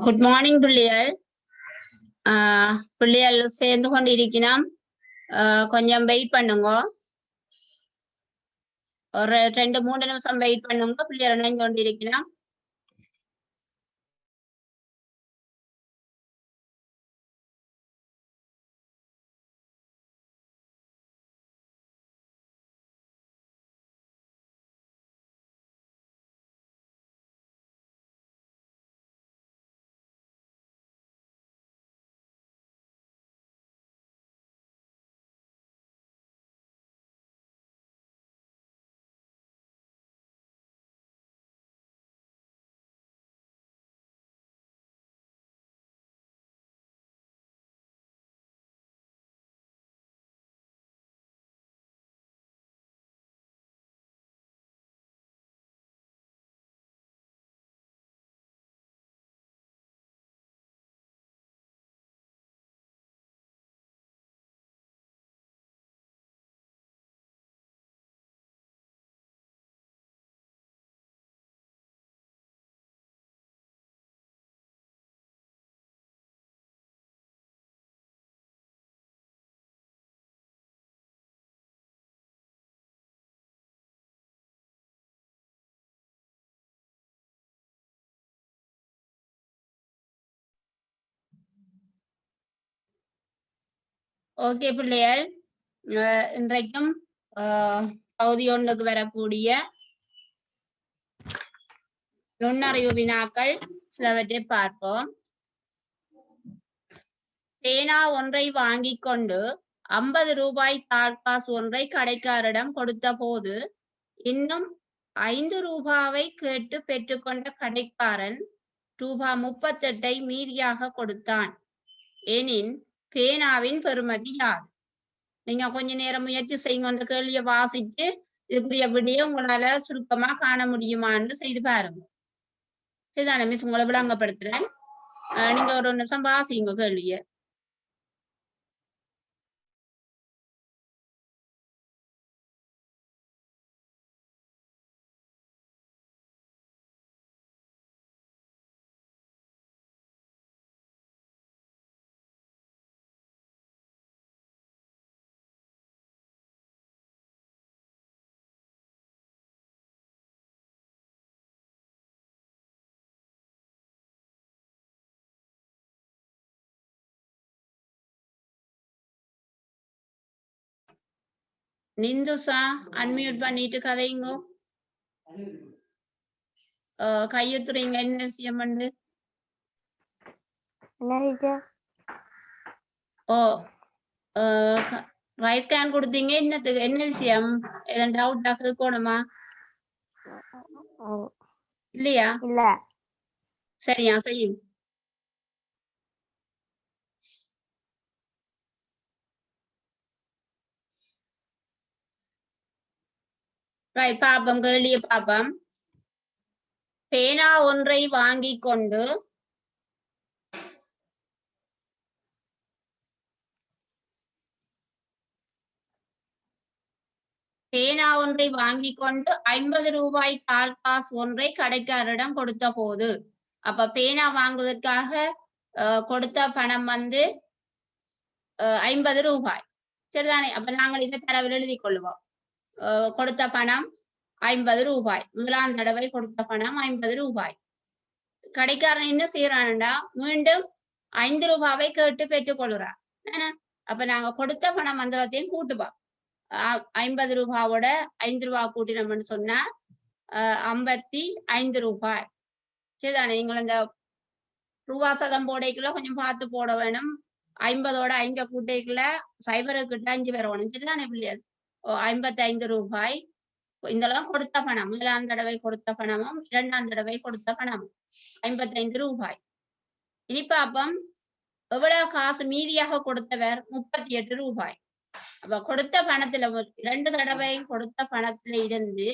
Good morning பிள்ளைகள். பிள்ளைகள் சேர்ந்து கொண்டு இருக்கணும். கொஞ்சம் வெயிட் பண்ணுங்க, ஒரு 2-3 நிமிஷம் வெயிட் பண்ணுங்க. பிள்ளைகள் இணைந்து கொண்டு இருக்கணும். ஓகே பிள்ளைகள், இன்றைக்கும் பகுதி 1க்கு வரக்கூடிய நுண்ணறிவு வினாக்கள் சிலவற்றை பார்ப்போம். பேனா ஒன்றை வாங்கி கொண்டு 50 ரூபாய் தாழ்காசு ஒன்றை கடைக்காரரிடம் கொடுத்த போது இன்னும் 5 ரூபாவை கேட்டு பெற்றுக்கொண்ட கடைக்காரன் ரூபாய் 38 மீதியாக கொடுத்தான் எனின் பேனாவின் பெறுமதி யாது? நீங்க கொஞ்ச நேரம் முயற்சி செய்யுங்க. அந்த கேள்வியை வாசிச்சு இதுக்குரிய விடிய உங்களால சுருக்கமா காண முடியுமான்னு செய்து பாருங்க. சரிதானே மிஸ்? உங்களை விளங்கப்படுத்துறேன். நீங்க ஒரு நிமிஷம் வாசிங்க கேள்விய. நிந்துசா அன்மியூட் பண்ணிட்டு கதைங்கோ. கையுத்துறீங்க என்ன விஷயம் பண்ணு? ஓ, ரைஸ் ஸ்கேன் கொடுத்தீங்க, என்னத்துக்கு? என்ன விஷயம்? ஏதாவது டவுட்டா கேட்கணுமா? இல்லையா? இல்ல. சரியா செய்யும். ரைட், பாப்பம் கேள்விய பாப்பம். பேனா ஒன்றை வாங்கி கொண்டு பேனா ஒன்றை வாங்கி கொண்டு 50 ரூபாய் தாழ்காசு ஒன்றை கடைக்காரரிடம் கொடுத்த போது, அப்ப பேனா வாங்குவதற்காக கொடுத்த பணம் வந்து 50 ரூபாய். சரிதானே? அப்ப நாங்கள் இதை தரவில் எழுதி கொள்வோம். கொடுத்த பணம் 50 ரூபாய். முதலாம் தடவை கொடுத்த பணம் 50 ரூபாய். கடைக்காரன் என்ன செய்யறான்டா, மீண்டும் 5 ரூபாவை கேட்டு பெற்றுக் கொள்கிறான். அப்ப நாங்க கொடுத்த பணம் மந்திரத்தையும் கூட்டுவோம். 50 ரூபாவோட 5 ரூபாய் கூட்டினோம்னு சொன்னா 55 ரூபாய். சரிதானே? நீங்கள் இந்த ரூபா சதம் போடைக்குள்ள கொஞ்சம் பார்த்து போட வேணும். 50ஓட 5 கூட்டைக்குள்ள 0 கிட்ட 5 வரணும். சரிதானே பிள்ளைகள்? 55 ரூபாய். இதெல்லாம் கொடுத்த பணம். முதலாம் தடவை கொடுத்த பணமும் 2ஆம் தடவை கொடுத்த பணமும் 55 ரூபாய். இனி பாப்போம் எவ்வளவு காசு மீதியாக கொடுத்தவர் 38 ரூபாய். அப்ப கொடுத்த பணத்துல 2 தடவை கொடுத்த பணத்துல இருந்து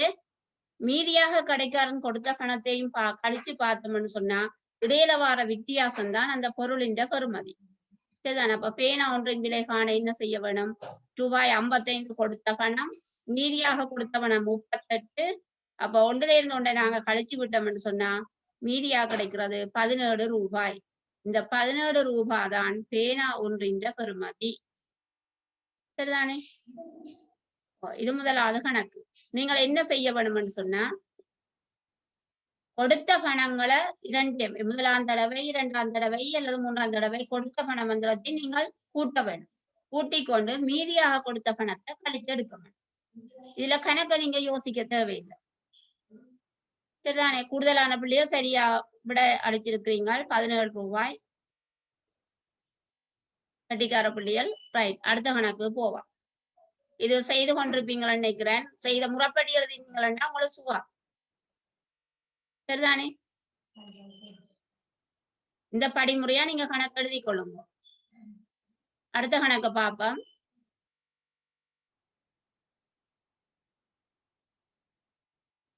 மீதியாக கடைக்காரன் கொடுத்த பணத்தையும் கழிச்சு பார்த்தோம்னு சொன்னா இடையில வார வித்தியாசம் தான் அந்த பொருளின் பெறுமதி. சரிதானே? அப்ப பேனா ஒன்றின் விலை காண என்ன செய்ய வேணும்? ரூபாய் 55 கொடுத்த பணம், மீதியாக கொடுத்த பணம் 38. அப்ப ஒன்றுல இருந்து ஒன்றை நாங்க கழிச்சு விட்டோம்னு சொன்னா மீதியா கிடைக்கிறது 17 ரூபாய். இந்த 17 ரூபாய் தான் பேனா ஒன்றின் பெறுமதி. சரிதானே? இது முதலாவது கணக்கு. நீங்கள் என்ன செய்ய வேணும்னு சொன்னா கொடுத்த பணங்களை 2 முதலாம் தடவை 2ஆம் தடவை அல்லது 3ஆம் தடவை கொடுத்த பண மந்திரத்தை நீங்கள் கூட்ட வேண்டும். கூட்டிக் கொண்டு மீதியாக கொடுத்த பணத்தை கழிச்சு எடுக்க வேண்டும். இதுல கணக்கை நீங்க யோசிக்க தேவையில்லை. சரிதானே? கூடுதலான பிள்ளையோ சரியா விட அடிச்சிருக்கிறீங்க 17 ரூபாய். கட்டிக்கார பிள்ளைகள் ரைட். அடுத்த கணக்கு போவான். இது செய்து கொண்டிருப்பீங்கன்னு நினைக்கிறேன். செய்த முறைப்படி எழுதினீங்கன்னா உங்களுக்கு சுவா. சரிதானே? இந்த படிமுறையா நீங்க கணக்கு எழுதி கொள்ளுங்க. அடுத்த கணக்கு பாப்போம்.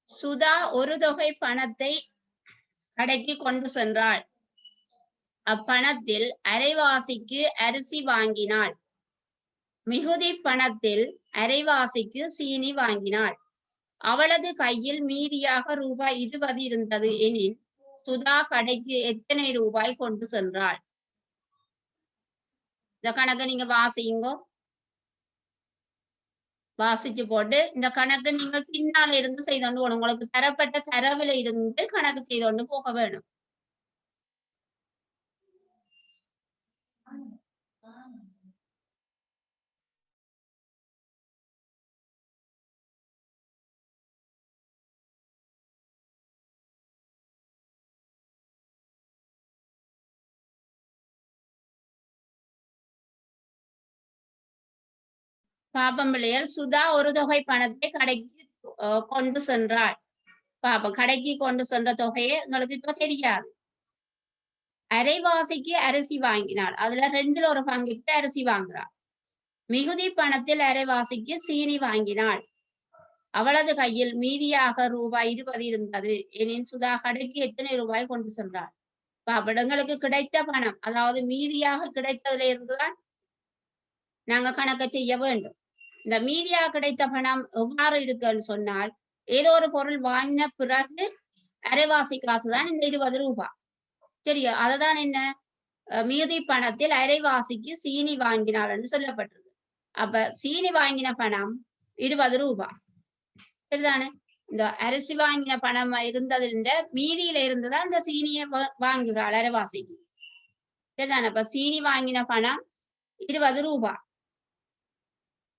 சுதா ஒரு தொகை பணத்தை கடைக்கு கொண்டு சென்றாள். அப்பணத்தில் அரைவாசிக்கு அரிசி வாங்கினாள். மிகுதி பணத்தில் அரைவாசிக்கு சீனி வாங்கினாள். அவளது கையில் மீதியாக ரூபாய் 20 இருந்தது எனில் சுதா கடைக்கு எத்தனை ரூபாய் கொண்டு சென்றாள்? இந்த கணக்கை நீங்க வாசிங்க. வாசிச்சு போட்டு இந்த கணக்கு நீங்கள் பின்னால இருந்து செய்தோண்டு போகணும். உங்களுக்கு தரப்பட்ட தரவுல இருந்து கணக்கு செய்தோண்டு போக வேணும். பாப்பம் பிள்ளைகள் சுதா ஒரு தொகை பணத்தை கடைக்கு கொண்டு சென்றாள். பாப்பம் கடைக்கு கொண்டு சென்ற தொகையை உங்களுக்கு இப்ப தெரியாது. அரைவாசிக்கு அரிசி வாங்கினாள். அதுல 2ல் ஒரு பங்குக்கு அரிசி வாங்குறாள். மிகுதி பணத்தில் அரைவாசிக்கு சீனி வாங்கினாள். அவளது கையில் மீதியாக ரூபாய் 20 இருந்தது எனின் சுதா கடைக்கு எத்தனை ரூபாய் கொண்டு சென்றாள்? பாப்படங்களுக்கு கிடைத்த பணம், அதாவது மீதியாக கிடைத்ததுல இருந்துதான் நாங்க கணக்க செய்ய வேண்டும். இந்த மீதியாக கிடைத்த பணம் எவ்வாறு இருக்குன்னு சொன்னால் ஏதோ ஒரு பொருள் வாங்கின பிறகு அரைவாசி காசுதான் இந்த 20 ரூபாய். சரியா? அதுதான் என்ன மீதி பணத்தில் அரைவாசிக்கு சீனி வாங்கினாள் என்று சொல்லப்பட்டிருக்கு. அப்ப சீனி வாங்கின பணம் 20 ரூபாய். சரிதானே? இந்த அரிசி வாங்கின பணம் இருந்ததுன்ற மீதியில இருந்துதான் இந்த சீனியை வாங்குகிறாள் அரைவாசிக்கு. சரிதானே? அப்ப சீனி வாங்கின பணம் 20 ரூபாய்.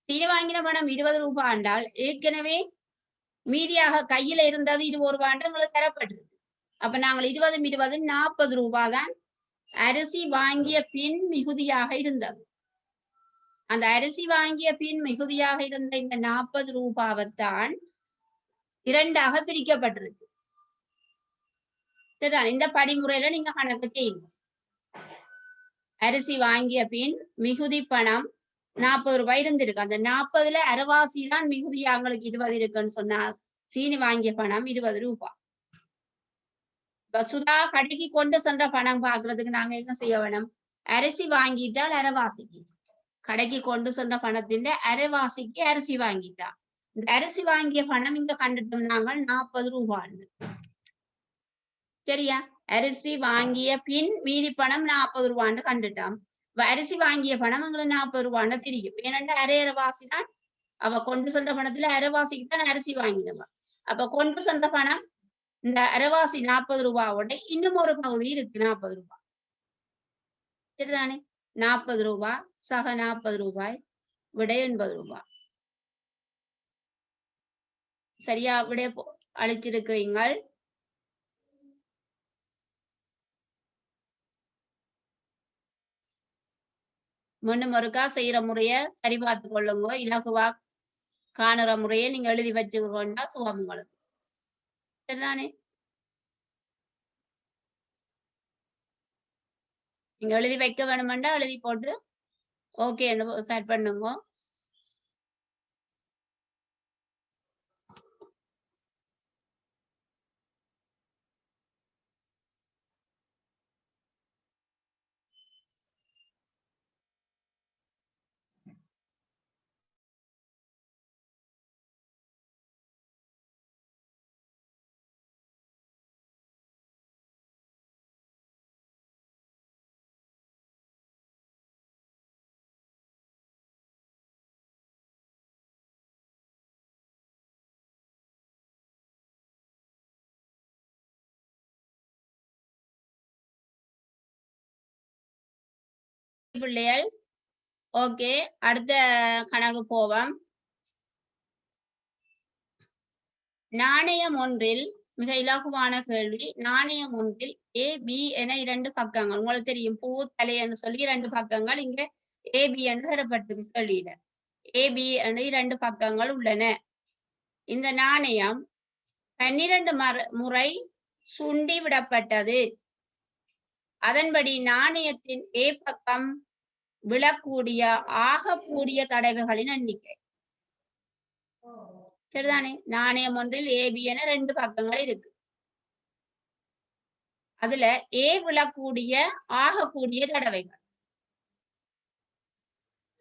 சீனி வாங்கின பணம் 20 ரூபாய் என்றால் ஏற்கனவே மீதியாக கையில இருந்தது 20 ரூபாய் உங்களுக்கு தரப்பட்டிருக்கு. அப்ப நாங்கள் 20 20 40 ரூபாய் தான் அரிசி வாங்கிய பின் மிகுதியாக இருந்தது. அந்த அரிசி வாங்கிய பின் மிகுதியாக இருந்த இந்த 40 ரூபாவைத்தான் 2ஆக பிரிக்கப்பட்டிருக்கு. சரிதான்? இந்த படிமுறையில நீங்க கணக்கு செய்யுங்க. அரிசி வாங்கிய பின் மிகுதி பணம் 40 ரூபாய் இருந்திருக்கு. அந்த 40ல அரைவாசி தான் மிகுதி அவங்களுக்கு 20 இருக்குன்னு சொன்னா சீனி வாங்கிய பணம் 20 ரூபாய். சுதா கடைக்கு கொண்டு சென்ற பணம் பாக்குறதுக்கு நாங்க என்ன செய்ய வேணும்? அரிசி வாங்கிட்டால் அரைவாசிக்கு, கடைக்கு கொண்டு சென்ற பணத்தின் அரைவாசிக்கு அரிசி வாங்கிட்டா. இந்த அரிசி வாங்கிய பணம் இங்க கண்டுட்டோம் நாங்கள் 40 ரூபாய். சரியா? அரிசி வாங்கிய பின் மீதி பணம் 40 ரூபான்னு கண்டுட்டோம். அரிசி வாங்கிய பணம் எங்களுக்கு 40 ரூபான்னு தெரியும். ஏன்னா அரைவாசி தான் அவ கொண்டு சென்ற பணத்துல அரைவாசிக்கு தான் அரிசி வாங்கினவ. அப்ப கொண்டு சென்ற பணம் இந்த அரைவாசி 40 ரூபாவோட இன்னும் ஒரு பகுதி இருக்கு 40 ரூபாய். சரிதானே? 40 ரூபாய் சக 40 ரூபாய் விட 80 ரூபாய். சரியா விட அளிச்சிருக்கிறீங்கள். மீண்டும் ஒருக்கா செய்யற முறைய சரி பார்த்து கொள்ளுங்க. இலகுவா காணுற முறையை நீங்க எழுதி வச்சுக்கொண்டா சுகம் உங்களுக்கு. சரிதானே? நீங்க எழுதி வைக்க வேணுமெண்டா எழுதி போட்டு ஓகே செட் பண்ணுங்க. பிள்ளைகள் ஓகே, அடுத்த கணக்கு போவோம். நாணயம் ஒன்றில் மிக இலகுவான கேள்வி. நாணயம் ஒன்றில் A, B என 2 பக்கங்கள், உங்களுக்கு தெரியும் பூ தலை என்று சொல்லி 2 பக்கங்கள் இங்க AB என்று தரப்பட்டது கேள்வியில. AB என்று 2 பக்கங்கள் உள்ளன. இந்த நாணயம் 12 முறை சுண்டி விடப்பட்டது. அதன்படி நாணயத்தின் A பக்கம் விழக்கூடிய ஆகக்கூடிய தடவைகளின் எண்ணிக்கை. சரிதானே? நாணயம் ஒன்றில் AB என 2 பக்கங்கள் இருக்கு. அதுல A விழக்கூடிய ஆகக்கூடிய தடவைகள்.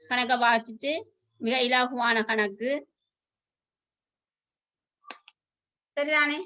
கணக்க வாசித்து மிக இலகுவான கணக்கு. சரிதானே?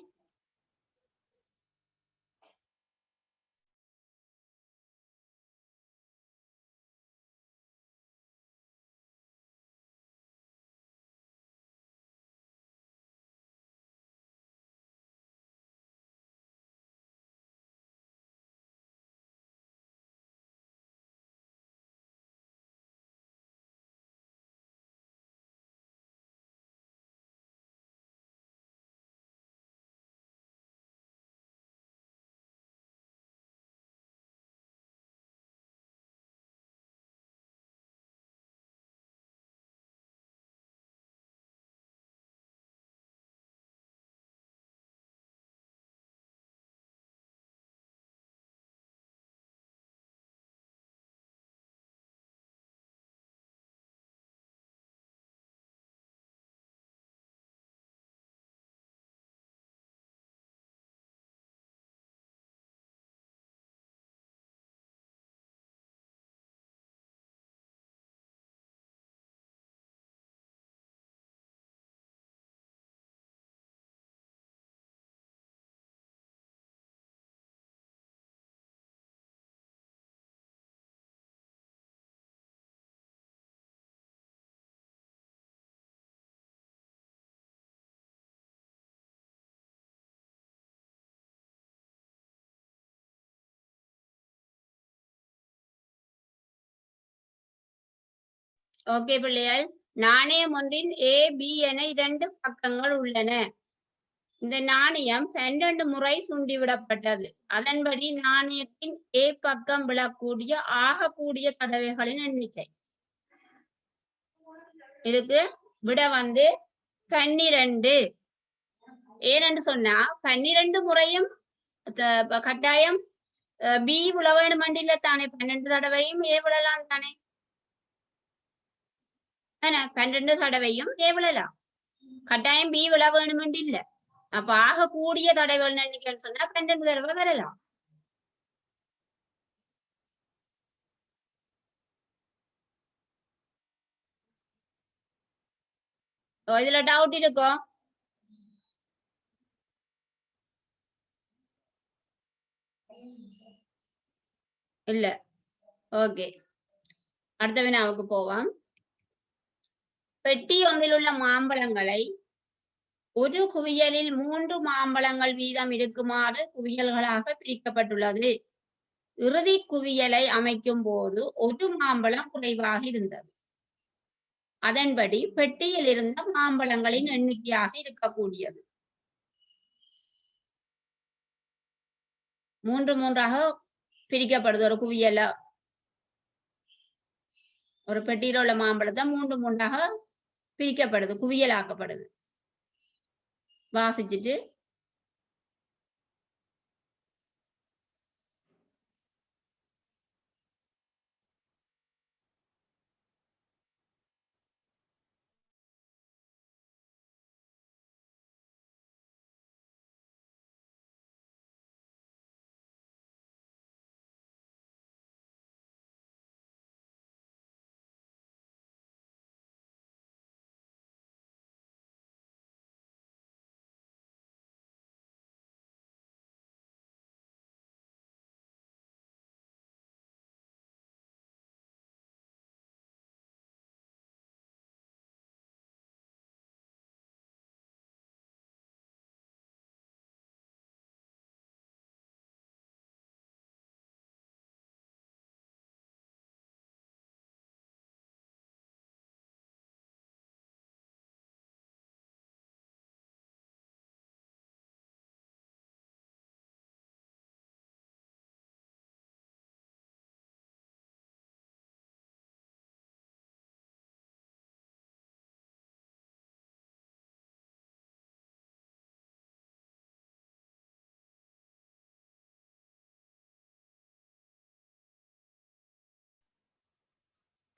ஓகே பிள்ளைகள், நாணயம் ஒன்றின் AB என 2 பக்கங்கள் உள்ளன. இந்த நாணயம் 12 முறை சுண்டிவிடப்பட்டது. அதன்படி நாணயத்தின் A பக்கம் விழக்கூடிய ஆகக்கூடிய தடவைகளின் எண்ணிக்கை. இதுக்கு விட வந்து 12. ஏனென்று சொன்னா 12 முறையும் கட்டாயம் B விழ வேணுமென்று தானே, 12 தடவையும் A விழலாம் தானே. 12 தடவையும் A விழலாம், கட்டாயம் B விழ வேணுமென்று இல்ல. அப்ப ஆக கூடிய தடவைகள் எண்ணிக்கைன்னு சொன்னா 12 தடவை வரலாம். இதுல டவுட் இருக்கும்? இல்ல. ஓகே, அடுத்த வினாவுக்கு போவோம். பெட்டி ஒன்றில் உள்ள மாம்பழங்களை ஒரு குவியலில் 3 மாம்பழங்கள் வீதம் இருக்குமாறு குவியல்களாக பிரிக்கப்பட்டுள்ளது. இறுதி குவியலை அமைக்கும் போது ஒரு மாம்பழம் குறைவாக இருந்தது. அதன்படி பெட்டியில் இருந்த மாம்பழங்களின் எண்ணிக்கையாக இருக்கக்கூடியது. 3 3ஆக பிரிக்கப்படுது. ஒரு குவியல ஒரு பெட்டியில உள்ள மாம்பழத்தை 3 3ஆக பிரிக்கப்படுது, குவியலாக்கப்படுது. வாசிச்சுட்டு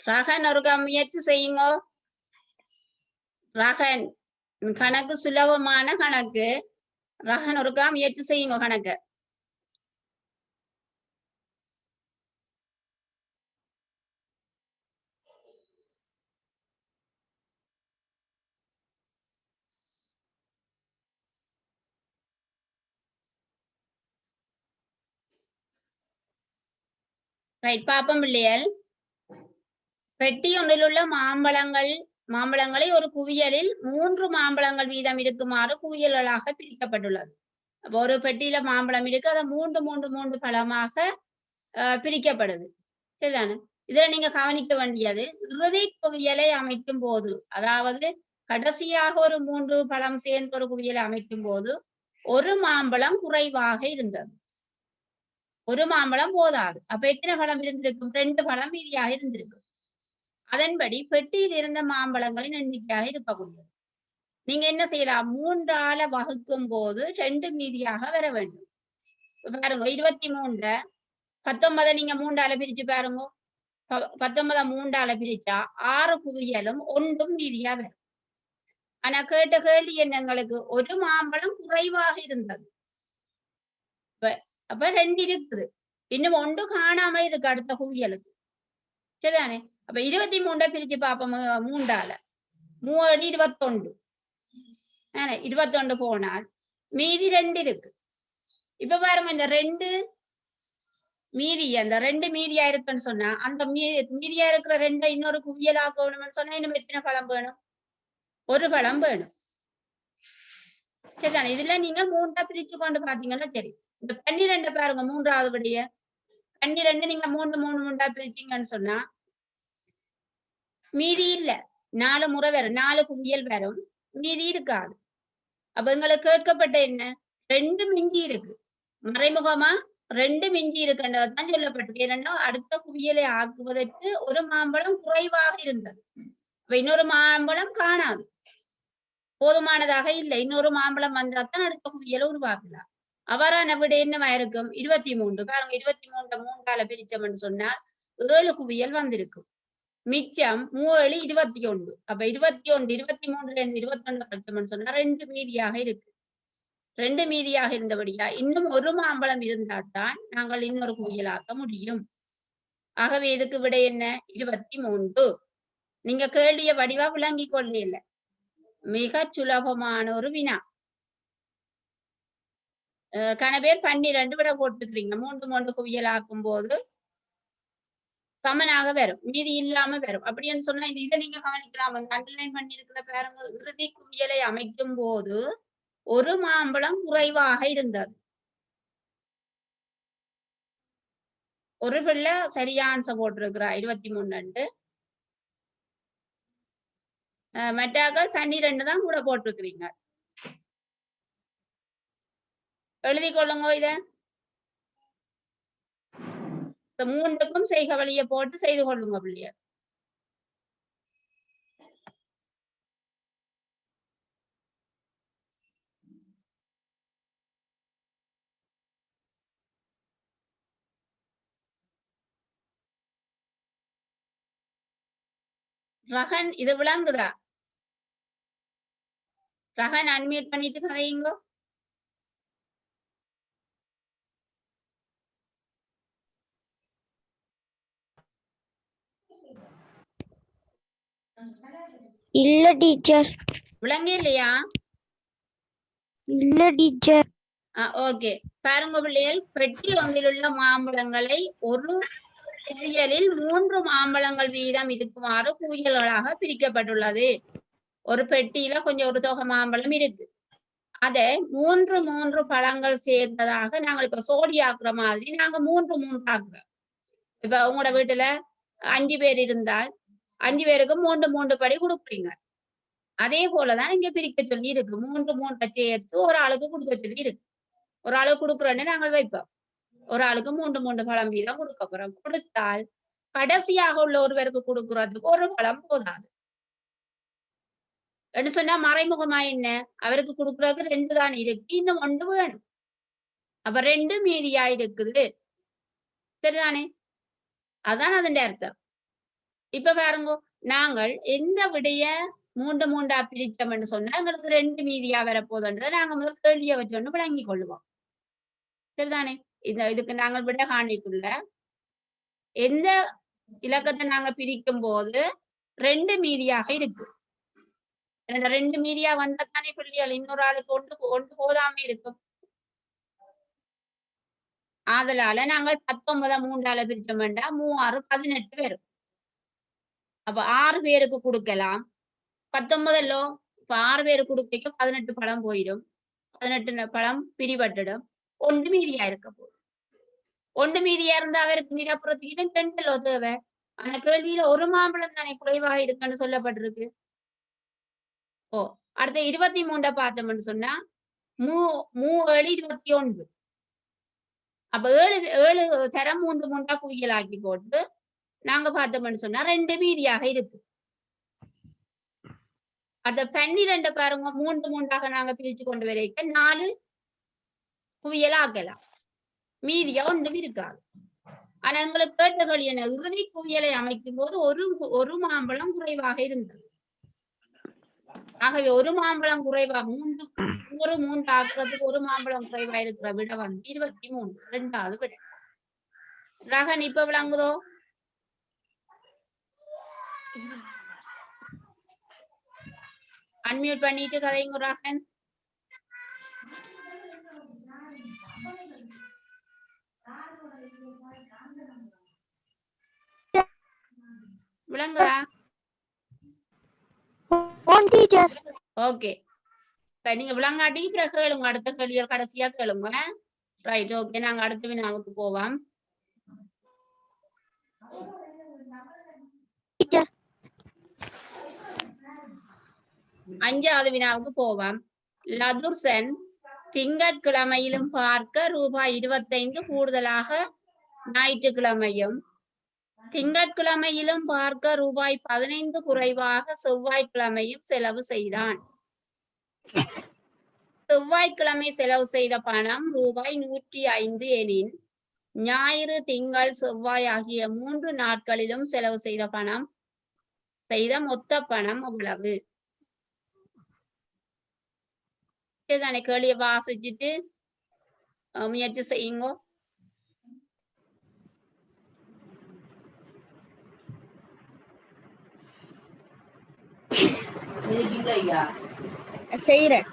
ரகன் ஒரு முயற்சி செய்யுங்க. ரகன் கணக்கு சுலபமான கணக்கு. ரகன் ஒருக்கா முயற்சி செய்யுங்க கணக்கு. ரைட், பாப்போம் பிள்ளைகள். பெட்டி ஒன்றில் உள்ள மாம்பழங்களை ஒரு குவியலில் 3 மாம்பழங்கள் வீதம் இருக்குமாறு குவியல்களாக பிரிக்கப்பட்டுள்ளது. அப்போ ஒரு பெட்டியில மாம்பழம் இருக்கு, அதை 3 3 3 பழமாக பிரிக்கப்படுது. சரிதானே? இதுல நீங்க கவனிக்க வேண்டியது, இறுதி குவியலை அமைக்கும் போது, அதாவது கடைசியாக ஒரு 3 பழம் சேர்ந்து ஒரு குவியலை அமைக்கும் போது ஒரு மாம்பழம் குறைவாக இருந்தது. ஒரு மாம்பழம் போதாது. அப்ப எத்தனை பழம் இருந்திருக்கும்? 2 பழம் மீதியாக இருந்திருக்கும். அதன்படி பெட்டியில் இருந்த மாம்பழங்களின் எண்ணிக்கையாக இருக்கக்கூடியது. நீங்க என்ன செய்யலாம்? 3ஆல வகுக்கும் போது 2 மீதியாக வர வேண்டும். பாருங்க, 23 19 நீங்க 3ஆல பிரிச்சு பாருங்க. 19 3ஆல பிரிச்சா 6 குவியலும் 1 மீதியா வரும். ஆனா கேட்ட கேள்வி என்ன? எங்களுக்கு ஒரு மாம்பழம் குறைவாக இருந்தது. அப்ப 2 இருக்குது, இன்னும் 1 காணாம இருக்கு அடுத்த குவியலுக்கு. சரிதானே? அப்ப 23 பிரிச்சு பார்ப்போம். 3ஆல 3 21. 21 போனால் மீதி 2 இருக்கு. இப்ப பாருங்க, இந்த 2 மீதி, அந்த 2 மீதியா இருக்குன்னு சொன்னா அந்த மீதியா இருக்கிற 2 இன்னொரு குவியலாக்கணும்னு சொன்னா இன்னும் எத்தனை பழம் வேணும்? ஒரு பழம் வேணும். சரிதானே? இதுல நீங்க 3ஆ பிரிச்சு கொண்டு பாத்தீங்கன்னா சரி. இந்த 12 பாருங்க, 3ஆவது படிய 12 நீங்க 3 3 3ஆ பிரிச்சீங்கன்னு சொன்னா மீதி இல்ல. 4 முறை வரும், 4 குவியல் வரும், மீதி இருக்காது. அப்ப எங்களுக்கு கேட்கப்பட்ட என்ன? 2 மிஞ்சி இருக்கு. மறைமுகமா 2 மிஞ்சி இருக்குன்றதான் சொல்லப்பட்டிருக்கு. ஏன்னா அடுத்த குவியலை ஆக்குவதற்கு ஒரு மாம்பழம் குறைவாக இருந்தது. அப்ப இன்னொரு மாம்பழம் காணாது, போதுமானதாக இல்லை. இன்னொரு மாம்பழம் வந்தாதான் அடுத்த குவியலை உருவாக்கலாம். அவ்வாறான விட என்னவா இருக்கும்? 23. பாருங்க, 23 3ஆல பிரிச்சோம்னு சொன்னால் 7 குவியல் வந்திருக்கும். மிச்சம் 7 21. அப்ப 21 23ல இருந்து 21 கழிச்சோம்னு சொன்னா 2 மீதியாக இருக்கு. 2 மீதியாக இருந்தபடியா இன்னும் ஒரு மாம்பழம் இருந்தால்தான் நாங்கள் இன்னொரு குவியலாக்க முடியும். ஆகவே இதுக்கு விட என்ன? 23. நீங்க கேள்விய வடிவா விளங்கி கொள்ள இல்லை. மிக சுலபமான ஒரு வினா. கனவேர் 12 விட போட்டுக்கிறீங்க. 3 3 குவியலாக்கும் போது சமனாக வரும், மீதி இல்லாம வரும். அப்படின்னு சொன்னா இதை நீங்க கவனிக்கலாம். அண்டர்லைன் பண்ணி இருக்கிற பாருங்க, இறுதி குவியலை அமைக்கும் போது ஒரு மாம்பழம் குறைவாக இருந்தது. ஒரு பிள்ளை சரியா ஆன்சர் போட்டிருக்கிறா, 23. மெட்டாக்கள் 12 தான் கூட போட்டிருக்கிறீங்க. எழுதி கொள்ளுங்க இத. மூன்றுக்கும் செய்க வழியை போட்டு செய்து கொள்ளுங்க பிள்ளையர். ரகன் இது விளங்குதா? ரகன் அன்மியூட் பண்ணிட்டு கதையுங்க. இல்ல டீச்சர். விளங்க இல்லையா? இல்ல டீச்சர். ஓகே, பாருங்க பிள்ளைகள், பெட்டி ஒன்றில் உள்ள மாம்பழங்களை ஒரு குவியலில் 3 மாம்பழங்கள் வீதம் இருக்குமாறு குவியல்களாக பிரிக்கப்பட்டுள்ளது. ஒரு பெட்டியில கொஞ்சம் ஒரு தொகை மாம்பழம் இருக்கு. அதை 3 பழங்கள் சேர்ந்ததாக நாங்கள் இப்ப சோடி ஆக்குற மாதிரி நாங்க 3 ஆக்குறோம். இப்ப உங்களோட வீட்டுல 5 பேர் இருந்தால் 5 பேருக்கு 3 படி கொடுக்குறீங்க. அதே போலதான் இங்க பிரிக்க சொல்லி இருக்கு. 3 சேர்த்து ஒரு ஆளுக்கு கொடுக்க சொல்லி இருக்கு. ஒரு ஆளுக்கு கொடுக்குறோன்னு நாங்கள் வைப்போம். ஒரு ஆளுக்கு 3 பழம் வீதம் கொடுக்க போறோம். கொடுத்தால் கடைசியாக உள்ள ஒருவருக்கு கொடுக்கறதுக்கு ஒரு பழம் போதாது. என்ன சொன்னா மறைமுகமா என்ன, அவருக்கு கொடுக்கறதுக்கு 2 தான் இருக்கு, இன்னும் 1 வேணும். அப்ப 2 மீதியா இருக்குது. சரிதானே? அதான் அதன் அர்த்தம். இப்ப பாருங்க, நாங்கள் எந்த விடைய 3 பிரிச்சோம்னு சொன்னா எங்களுக்கு 2 மீதியா வரப்போதுன்றதை நாங்க முதல் கேள்வியை வச்சோன்னு விளங்கி கொள்ளுவோம். சரிதானே? இதுக்கு நாங்கள் விட காணிக்குள்ள எந்த இலக்கத்தை நாங்க பிரிக்கும் போது 2 மீதியாக இருக்கு. 2 மீதியா வந்தானே பிள்ளைகள் இன்னொரு ஆளுக்கு ஒன்று போதாம இருக்கும். ஆதலால நாங்கள் 19 3 பிரிச்சோம் வேண்டாம், 3 6 18 பேரும். அப்ப 6 பேருக்கு கொடுக்கலாம். 19 இப்ப 6 பேருக்கு கொடுக்க 18 பழம் போயிடும். 18 பழம் பிரிபட்டுடும். 1 மீதியா இருக்க போகுது. 1 மீதியா இருந்தா அவருக்கு நிரப்புறதுக்கு 2 தேவை. ஆனா கேள்வியில ஒரு மாம்பழம் தானே குறைவாக இருக்குன்னு சொல்லப்பட்டிருக்கு. அடுத்த 23 பார்த்தோம்னு சொன்னா 7 21. அப்ப 7 தரம் 3 குவியலாக்கி போட்டு நாங்க பார்த்தோம்னு சொன்னா 2 மீதியாக இருக்கு. அடுத்த 12 பாருங்க, 3 நாங்க பிரிச்சு கொண்டு வரைக்க 4 குவியலாக்கலாம். மீதியா ஒன்றும் இருக்காது. ஆனா எங்களுக்கு கேட்டகள் என்ன, இறுதி குவியலை அமைக்கும் போது ஒரு மாம்பழம் குறைவாக இருந்தது. ஆகவே ஒரு மாம்பழம் குறைவா 3 ஆக்குறதுக்கு ஒரு மாம்பழம் குறைவா இருக்கிற விட 23 2வது விட. ரகன் இப்ப விளங்குதோ? அன்மியூட் பண்ணிட்டு கதைங்க ரகன். விளங்குதா? ஓகே, நீங்க விளங்காட்டி பிறகு கேளுங்க, அடுத்த கேள்விகள் கடைசியா கேளுங்க. ரைட், ஓகே, நாங்க அடுத்த வினாவுக்கு போவோம். அஞ்சாவது வினாவுக்கு போவோம். லதுர்சன் திங்கட்கிழமையிலும் பார்க்க ரூபாய் 25 கூடுதலாக ஞாயிற்றுக்கிழமையும், திங்கட்கிழமையிலும் பார்க்க ரூபாய் 15 குறைவாக செவ்வாய்க்கிழமையும் செலவு செய்தான். செவ்வாய்க்கிழமை செலவு செய்த பணம் ரூபாய் 105 எனின், ஞாயிறு திங்கள் செவ்வாய் ஆகிய 3 நாட்களிலும் செலவு செய்த மொத்த பணம் எவ்வளவு? சரிதானே? கேள்வியை வாசிச்சுட்டு முயற்சி செய்யுங்க. செய்யறேன்.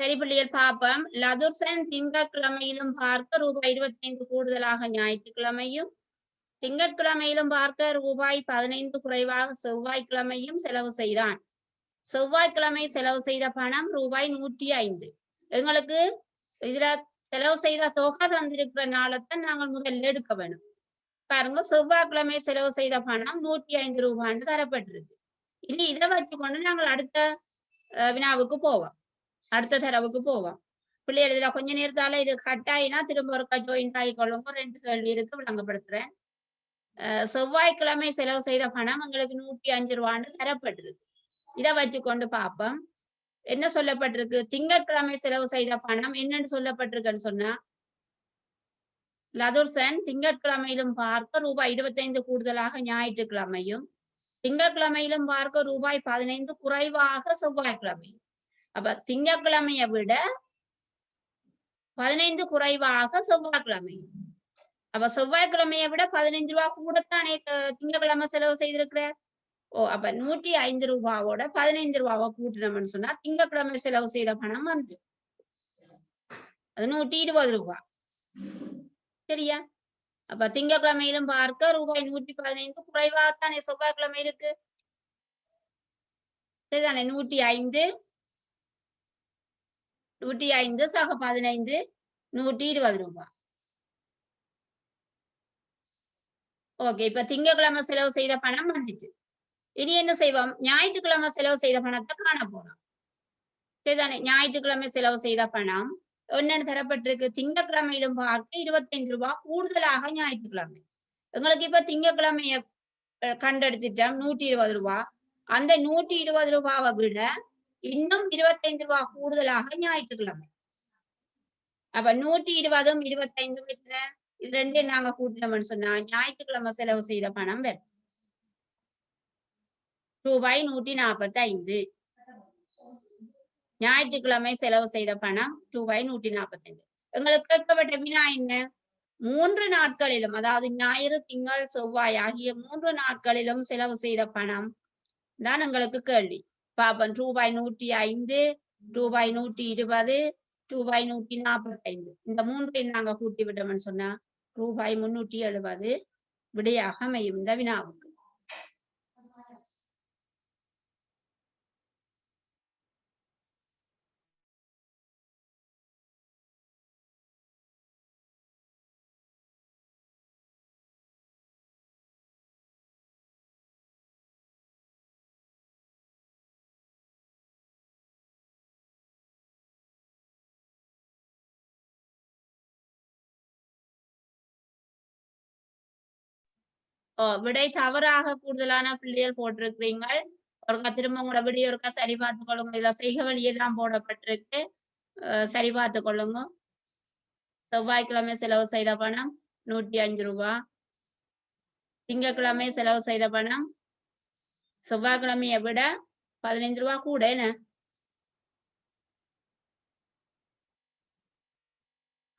சரி பிள்ளைகள் பாப்போம். லதுர்சன் திங்கட்கிழமையிலும் பார்க்க ரூபாய் 25 கூடுதலாக ஞாயிற்றுக்கிழமையும், திங்கட்கிழமையிலும் பார்க்க ரூபாய் 15 குறைவாக செவ்வாய்க்கிழமையும் செலவு செய்தான். செவ்வாய்க்கிழமை செலவு செய்த பணம் ரூபாய் 105. எங்களுக்கு இதுல செலவு செய்த தொகை தந்திருக்கிற நாளைத்தான் நாங்கள் முதல்ல எடுக்க வேணும். பாருங்க, செவ்வாய்க்கிழமை செலவு செய்த பணம் 105 ரூபான்னு தரப்பட்டிருக்கு. இனி இதை வச்சுக்கொண்டு நாங்கள் அடுத்த வினாவுக்கு போவோம், அடுத்த தரவுக்கு போவோம். பிள்ளைகள் இதுல கொஞ்ச நேரத்தால இது கட்டாயினா திரும்ப ஒருக்கா ஜாயின் ஆகிக்கொள்ளுங்க. 2 கேள்வி இருக்கு, விளங்கப்படுத்துறேன். செவ்வாய்க்கிழமை செலவு செய்த பணம் எங்களுக்கு 105 ரூபான்னு தரப்பட்டிருக்கு. இதை வச்சுக்கொண்டு பார்ப்போம். என்ன சொல்லப்பட்டிருக்கு? திங்கட்கிழமை செலவு செய்த பணம் என்னன்னு சொல்லப்பட்டிருக்குன்னு சொன்னா, லதுர்சன் திங்கட்கிழமையிலும் பார்க்க ரூபாய் 25 கூடுதலாக ஞாயிற்றுக்கிழமையும், திங்கட்கிழமையிலும் பார்க்க ரூபாய் 15 குறைவாக செவ்வாய்க்கிழமையும். அப்ப திங்கட்கிழமையை விட 15 குறைவாக செவ்வாய்க்கிழமையும். அப்ப செவ்வாய்க்கிழமையை விட 15 ரூபாய் கூடத்தானே திங்கட்கிழமை செலவு செய்திருக்கிறார். அப்ப 105 ரூபாவோட 15 ரூபாவை கூட்டினோம்னு சொன்னா திங்கட்கிழமை செலவு செய்த பணம் வந்து அது 120 ரூபாய். சரியா? அப்ப திங்கட்கிழமையிலும் பார்க்க ரூபாய் 115 குறைவாகத்தானே செவ்வாய்க்கிழமை இருக்கு. சரிதானே? 105 சக 15 120 ரூபாய். ஓகே, இப்ப திங்கட்கிழமை செலவு செய்த பணம் வந்துச்சு. இனி என்ன செய்வோம்? ஞாயிற்றுக்கிழமை செலவு செய்த பணத்தை காண போறோம். சரிதானே? ஞாயிற்றுக்கிழமை செலவு செய்த பணம் என்னன்னு தரப்பட்டிருக்கு? திங்கட்கிழமையிலும் பார்க்க 25 ரூபாய் கூடுதலாக ஞாயிற்றுக்கிழமை. எங்களுக்கு இப்ப திங்கட்கிழமைய கண்டெடுத்துட்டோம் 120 ரூபாய். அந்த 120 ரூபாவை விட இன்னும் 25 ரூபாய் கூடுதலாக ஞாயிற்றுக்கிழமை. அப்ப 120ம் 25ம் இது ரெண்டையும் நாங்க கூட்டினோம்னு சொன்னா ஞாயிற்றுக்கிழமை செலவு செய்த பணம் வரும் ரூபாய் 145. ஞாயிற்றுக்கிழமை செலவு செய்த பணம் ரூபாய் 145. எங்களுக்கு கேட்கப்பட்ட வினா என்ன? 3 நாட்களிலும், அதாவது ஞாயிறு திங்கள் செவ்வாய் ஆகிய 3 நாட்களிலும் செலவு செய்த பணம் தான் எங்களுக்கு கேள்வி. பாப்பன் ரூபாய் 105, ரூபாய் 120, ரூபாய் 145. இந்த மூன்றையும் நாங்க கூட்டி விட்டோம்னு சொன்னா ரூபாய் 370 விடையாக அமையும் இந்த வினாவுக்கு. விடை தவறாக கூடுதலான பிள்ளைகள் போட்டிருக்கிறீங்க. ஒருக்கா திரும்ப உங்களோட விடையை ஒருக்கா சரி பார்த்து கொள்ளுங்க. இதுல செய்க வழியெல்லாம் போடப்பட்டிருக்கு, சரி பார்த்து கொள்ளுங்க. செவ்வாய்க்கிழமை செலவு செய்த பணம் 105 ரூபாய். திங்கட்கிழமை செலவு செய்த பணம் செவ்வாய்க்கிழமையை விட 15 ரூபாய் கூட. என்ன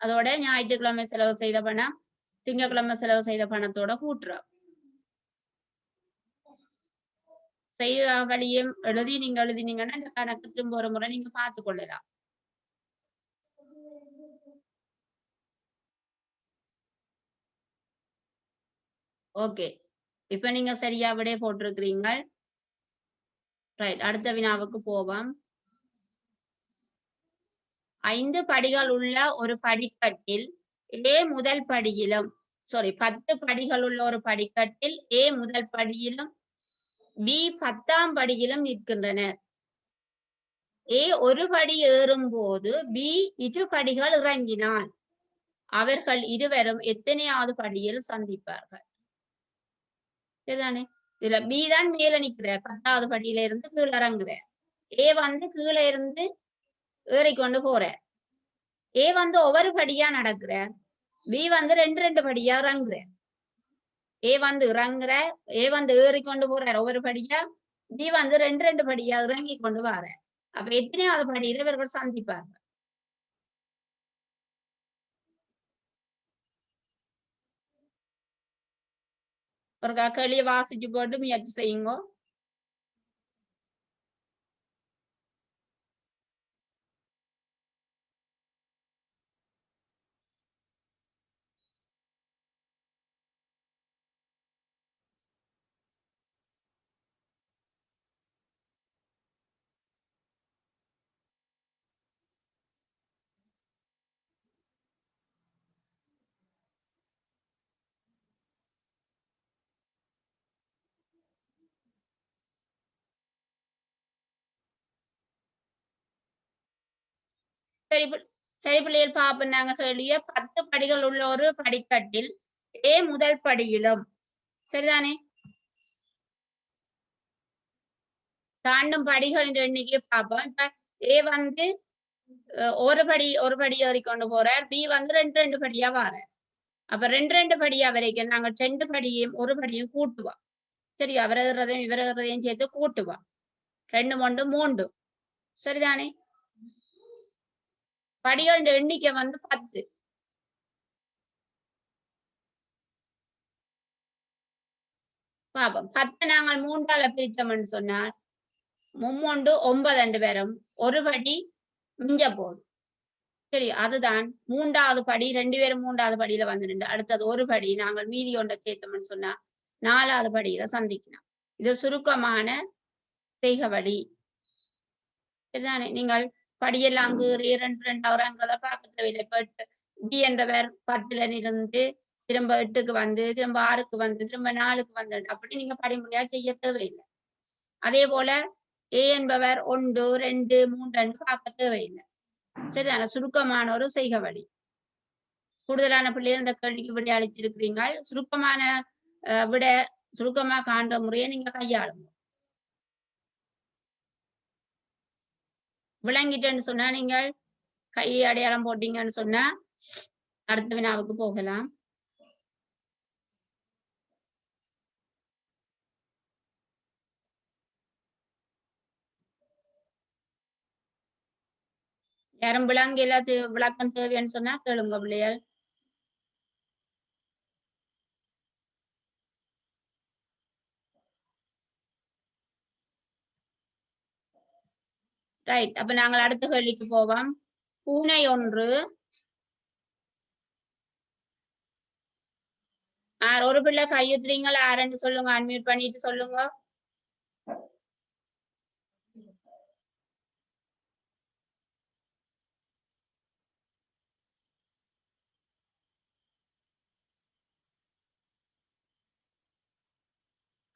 அதோட ஞாயிற்றுக்கிழமை செலவு செய்த பணம் திங்கட்கிழமை செலவு செய்த பணத்தோட கூட்டுறோம். செய்ய வழியும் எழுதி நீங்க எழுதினீங்கன்னா இந்த கணக்கு திரும்ப ஒரு முறை நீங்க பார்த்து கொள்ளலாம். ஓகே, இப்ப நீங்க சரியா விடை போட்டிருக்கிறீங்க. ரைட், அடுத்த வினாவுக்கு போவோம். 5 படிகள் உள்ள ஒரு படிக்கட்டில் A முதல் படியிலும் 10 படிகள் உள்ள ஒரு படிக்கட்டில் A முதல் படியிலும் B 10ஆம் படியிலும் நிற்கின்றனர். A ஒரு படி ஏறும் போது B 2 படிகள் இறங்கினால் அவர்கள் இருவரும் எத்தனையாவது படியில் சந்திப்பார்கள்? இதுதானே? இதுல B தான் மேல நிற்கிறார், 10ஆவது படியில இருந்து கீழே இறங்குறார். A வந்து கீழே இருந்து ஏறிக்கொண்டு போறார். A வந்து ஒவ்வொரு படியா நடக்கிறார். B வந்து 2 படியா இறங்குறார். A வந்து இறங்குறார், A வந்து ஏறிக்கொண்டு போறார் ஒவ்வொரு படியா. B வந்து 2 படியா இறங்கி கொண்டு வரார். அப்ப எத்தனையாவது படியில இவர்கள் சந்திப்பார்கள்? ஒரு கேள்வியை வாசிச்சு போட்டு முயற்சி செய்யுங்க. சரி சரி பிள்ளைகள் பாப்போம். நாங்க கேள்விய 10 படிகள் உள்ள ஒரு படிக்கட்டில் ஏ முதல் படியிலும் சரிதானே தாண்டும் படிகளின் எண்ணிக்கை பார்ப்போம். இப்ப ஏ வந்து ஒரு படி ஏறிக்கொண்டு போறார். பி வந்து 2 படியா வாரார். அப்ப 2 படியா வரைக்கும் நாங்க 2 படியும் ஒரு படியும் கூட்டுவோம். சரி அவரதையும் இவரதையும் சேர்த்து கூட்டுவோம். 2 3 3 சரிதானே படிகளின் எண்ணிக்கை வந்து 10. பாப்போம் 10 நாங்கள் 3ஆல பிரிச்சோம்னு சொன்னால் 3 9 பேரும் ஒரு படி மிஞ்ச போகுது. சரி அதுதான் 3வது படி 2 பேரும் 3வது படியில வந்துட்டு அடுத்தது ஒரு படி நாங்கள் மீதி ஒன்றை சேர்த்தோம்னு சொன்னா 4வது படியில சந்திக்கணும். இது சுருக்கமான செய்க வழி சரிதானே நீங்கள் படியெல்லாம் கீறி 2 அவரங்களை பார்க்க தேவையில்லை. இப்ப டி என்றவர் 10ல இருந்து திரும்ப 8க்கு வந்து திரும்ப 6க்கு வந்து திரும்ப 4க்கு வந்து அப்படி நீங்க படிமுறையா செய்ய தேவையில்லை. அதே போல ஏ என்பவர் 1 2 3 பார்க்க தேவையில்லை. சரிதான சுருக்கமான ஒரு செய்க வழி. கூடுதலான பிள்ளைகள் இந்த கேள்விக்கு விடை அளிச்சிருக்கிறீங்க. சுருக்கமான விட சுருக்கமா காண்ற முறையை நீங்க கையாளுங்க. விளங்கிட்டேன்னு சொன்னா நீங்கள் கை அடையாளம் போட்டீங்கன்னு சொன்னா அடுத்த வினாவுக்கு போகலாம். யாரும் விளக்கம் தேவைன்னு சொன்னா கேளுங்க பிள்ளைகள். ரைட் அப்ப நாங்கள் அடுத்த கேள்விக்கு போவோம். பூனை ஒன்று ஒரு பிள்ளை கையுத்துறீங்களா யாருன்னு சொல்லுங்க. அன்மியூட் பண்ணிட்டு சொல்லுங்க.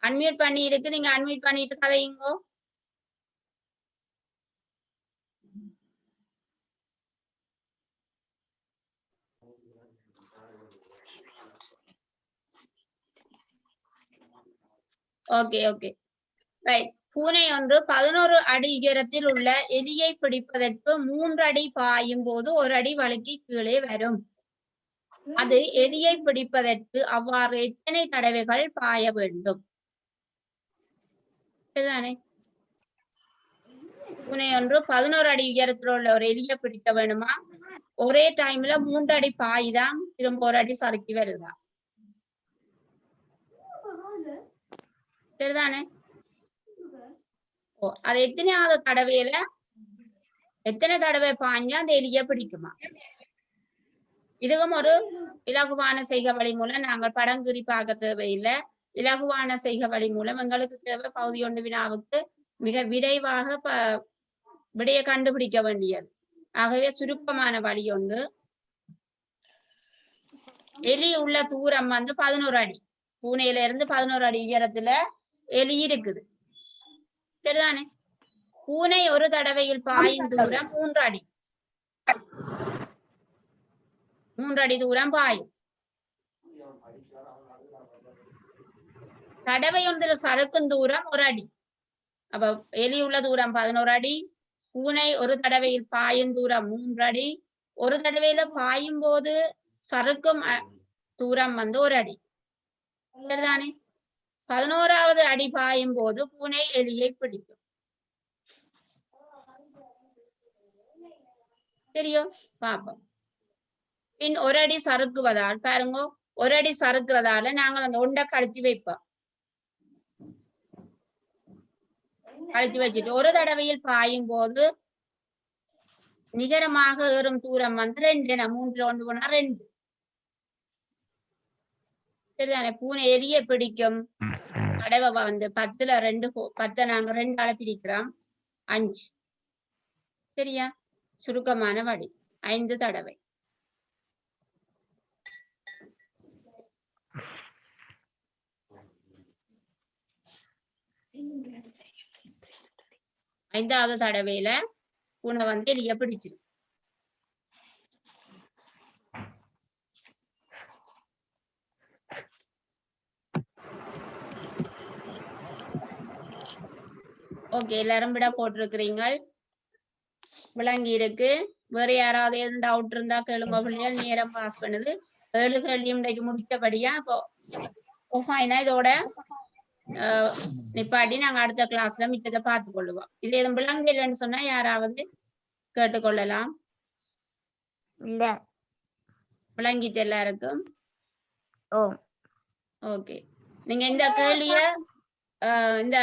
அன்மியூட் பண்ணி இருக்கு. நீங்க அன்மியூட் பண்ணிட்டு கதையுங்கோ. Okay okay right. பூனை ஒன்று 11 அடி உயரத்தில் உள்ள எலியை பிடிப்பதற்கு 3 அடி பாயும் போது 1 அடி வழுக்கி கீழே வரும். அது எலியை பிடிப்பதற்கு அவ்வாறு எத்தனை தடவைகள் பாய வேண்டும்? சரிதானே பூனை ஒன்று 11 அடி உயரத்தில் உள்ள ஒரு எலியை பிடிக்க வேணுமா? ஒரே டைம்ல 3 அடி பாய்தான் திரும்ப 1 அடி சறுக்கி வருதா? சரிதானே அது எத்தனையாவது தடவையில எத்தனை தடவை பாஞ்சா அந்த எலிய பிடிக்குமா? இதுவும் ஒரு இலகுவான செய்க வழி மூலம் நாங்கள் படம் குறி பார்க்க தேவையில்லை. இலகுவான செய்க வழி மூலம் எங்களுக்கு தேவை பகுதி 1 வினாவுக்கு மிக விரைவாக விடையை கண்டுபிடிக்க வேண்டியது. ஆகவே சுருக்கமான வழி ஒன்று. எலி உள்ள தூரம் வந்து 11 அடி. பூனையில இருந்து 11 அடி உயரத்துல எலி இருக்குது. சரிதானே பூனை ஒரு தடவையில் பாயும் தூரம் 3 அடி. 3 அடி தூரம் பாயும். தடவை ஒன்றில் சறுக்கும் தூரம் 1 அடி. அப்ப எலி உள்ள தூரம் 11 அடி. பூனை ஒரு தடவையில் பாயும் தூரம் 3 அடி. ஒரு தடவையில பாயும் போது சறுக்கும் தூரம் வந்து 1 அடி. சரிதானே 11வது அடி பாயும் போது பூனை எலியை பிடிக்கும். சரியோ பாப்போம். பின் 1 அடி சறுக்குவதால் பாருங்க 1 அடி சறுக்குறதால நாங்கள் அந்த ஒண்டை கழிச்சு வைப்போம். கழிச்சு வச்சுட்டு ஒரு தடவையில் பாயும் போது நிகரமாக ஏறும் தூரம் வந்து 2. 3ல 1 போனா 2. சரிதானே பூனை எலியை பிடிக்கும் தடவை வந்து 10ல 2 10 நாங்க 2ஆல பிரிக்கிறோம் 5. சரியா சுருக்கமான வழி 5 தடவை. ஐந்தாவது தடவையில பூனை வந்து எலிய பிடிச்சிடும். ஓகே, எல்லாரும் விட போட்டிருக்கிறீங்க, விளங்கி இருக்கு. வேற யாராவது எதுவும் டவுட் இருந்தா கேளுங்க பிள்ளைகள். நேரம் பாஸ் பண்ணுது. 7 கேள்வியும் இன்றைக்கு முடிச்சபடியா இப்போ ஃபைனா இதோட நிப்பாட்டி நாங்க அடுத்த கிளாஸ்ல மிச்சத்தை பார்த்து கொள்ளுவோம். இது எதுவும் விளங்கலைன்னு சொன்னா யாராவது கேட்டுக்கொள்ளலாம். இல்ல. விளங்கிட்டு எல்லாருக்கும்? ஓ. ஓகே, நீங்க இந்த கேள்விய இந்த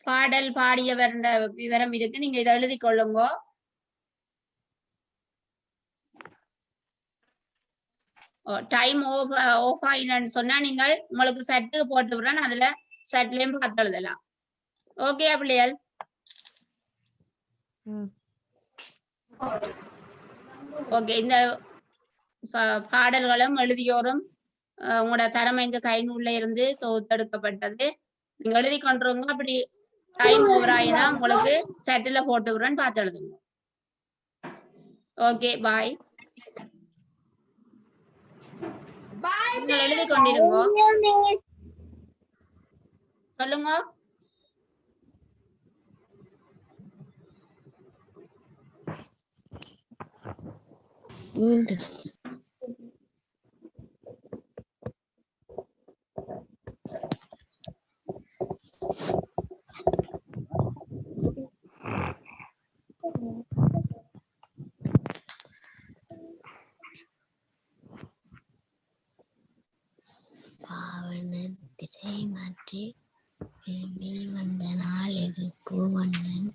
பாடல் பாடியவர் விவரம் இருக்கு, நீங்க இதை எழுதி கொள்ளுங்க. டைம் ஆஃப் ஆயினு சொன்னா நீங்கள் உங்களுக்கு சட்டு போட்டு விடுறேன், அதுல சட்லயும் பார்த்து எழுதலாம். ஓகே பிள்ளைகள்? ஓகே, இந்த பாடல்களும் எழுதியோரும் உங்களோட திறமை இந்த கைநூல்ல இருந்து தொகுத்தெடுக்கப்பட்டது. நீங்க எழுதி கொண்டுருங்க. அப்படி டைம் ஓவர் ஆயினா உங்களுக்கு செட்டில் போட்டு விடுறேன்னு பார்த்து எழுதுங்க. ஓகே, பாய். நீங்கள் எழுதி கொண்டிருங்க. சொல்லுங்க. பாவனன் திசை மாற்றி வந்த நாள் இது பூவண்ணன்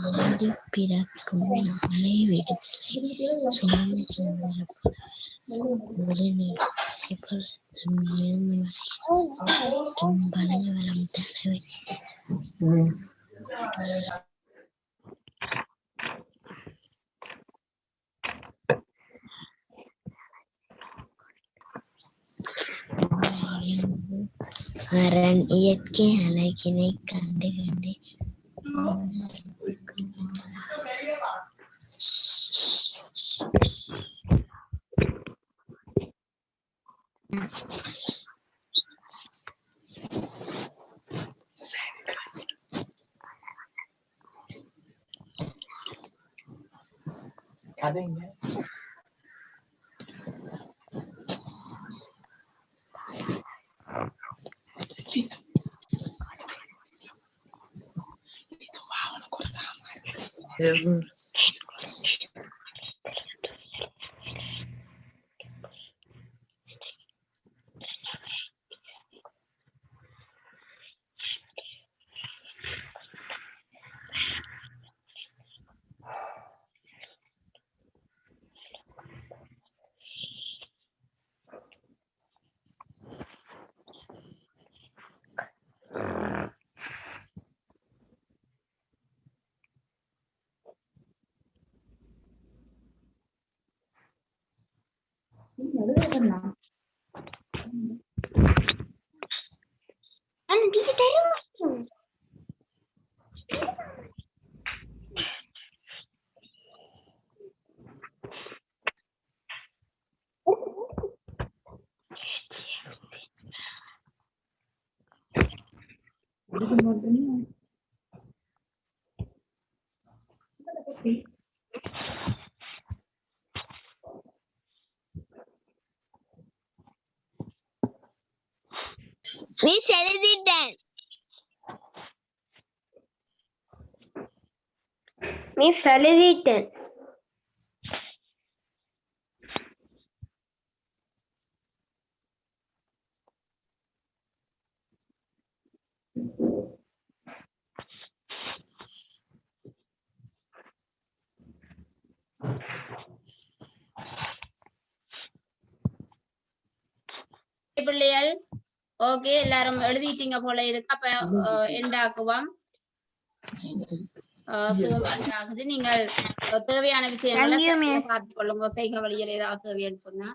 ஆடி பிறக்கும் நாளை விடுதலை சுமந்து சுந்தர பலவரம் தலைவை அரண் இயற்கை அழகினை கண்டு கண்டு கதைங்க. மிஸ் எழுதிட்டேன். மிஸ் எழுதிட்டேன். பிள்ளைகள் ஓகே, எல்லாரும் எழுதிட்டீங்க போல இருக்கு. அப்ப எண்டாக்குவோம். ஆகுது. நீங்கள் தேவையான விஷயங்களை பார்த்துக் கொள்ளுங்க. செய்க வழியில் ஏதாவது தேவைன்னு சொன்னா